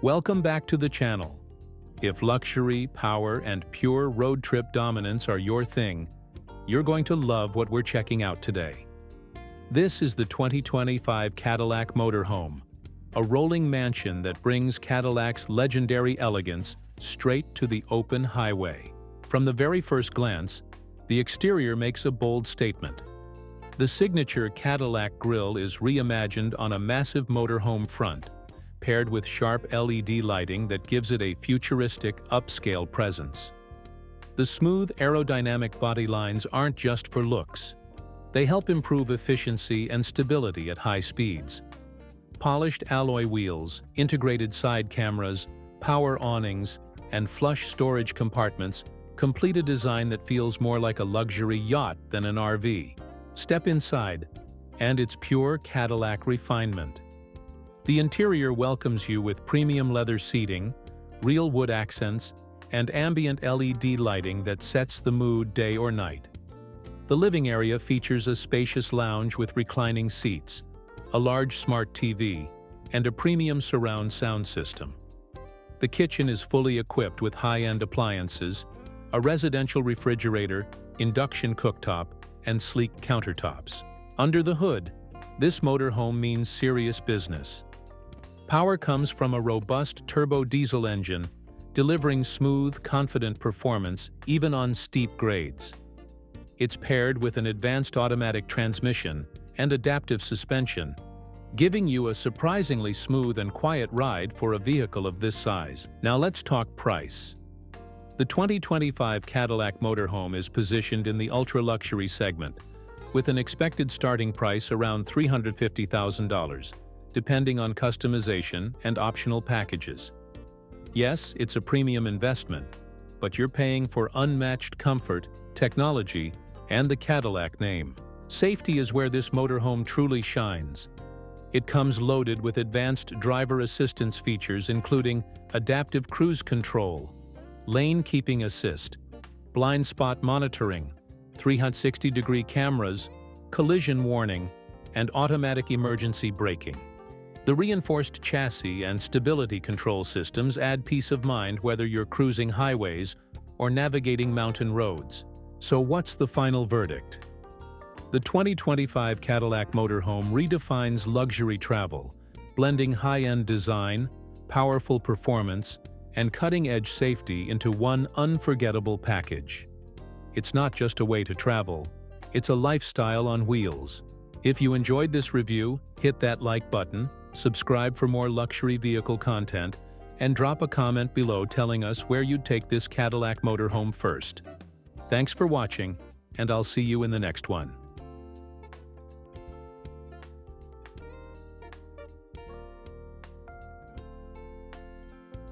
Welcome back to the channel. If luxury, power, and pure road trip dominance are your thing, you're going to love what we're checking out today. This is the 2025 Cadillac Motorhome, a rolling mansion that brings Cadillac's legendary elegance straight to the open highway. From the very first glance, the exterior makes a bold statement. The signature Cadillac grille is reimagined on a massive motorhome front, paired with sharp LED lighting that gives it a futuristic, upscale presence. The smooth, aerodynamic body lines aren't just for looks. They help improve efficiency and stability at high speeds. Polished alloy wheels, integrated side cameras, power awnings, and flush storage compartments complete a design that feels more like a luxury yacht than an RV. Step inside, and it's pure Cadillac refinement. The interior welcomes you with premium leather seating, real wood accents, and ambient LED lighting that sets the mood day or night. The living area features a spacious lounge with reclining seats, a large smart TV, and a premium surround sound system. The kitchen is fully equipped with high-end appliances, a residential refrigerator, induction cooktop, and sleek countertops. Under the hood, this motorhome means serious business. Power comes from a robust turbo diesel engine, delivering smooth, confident performance even on steep grades. It's paired with an advanced automatic transmission and adaptive suspension, giving you a surprisingly smooth and quiet ride for a vehicle of this size. Now let's talk price. The 2025 Cadillac Motorhome is positioned in the ultra-luxury segment, with an expected starting price around $350,000, depending on customization and optional packages. Yes, it's a premium investment, but you're paying for unmatched comfort, technology, and the Cadillac name. Safety is where this motorhome truly shines. It comes loaded with advanced driver assistance features including adaptive cruise control, lane keeping assist, blind spot monitoring, 360-degree cameras, collision warning, and automatic emergency braking. The reinforced chassis and stability control systems add peace of mind whether you're cruising highways or navigating mountain roads. So what's the final verdict? The 2025 Cadillac Motorhome redefines luxury travel, blending high-end design, powerful performance, and cutting-edge safety into one unforgettable package. It's not just a way to travel, it's a lifestyle on wheels. If you enjoyed this review, hit that like button, subscribe for more luxury vehicle content, and drop a comment below telling us where you'd take this Cadillac Motorhome first. Thanks for watching, and I'll see you in the next one.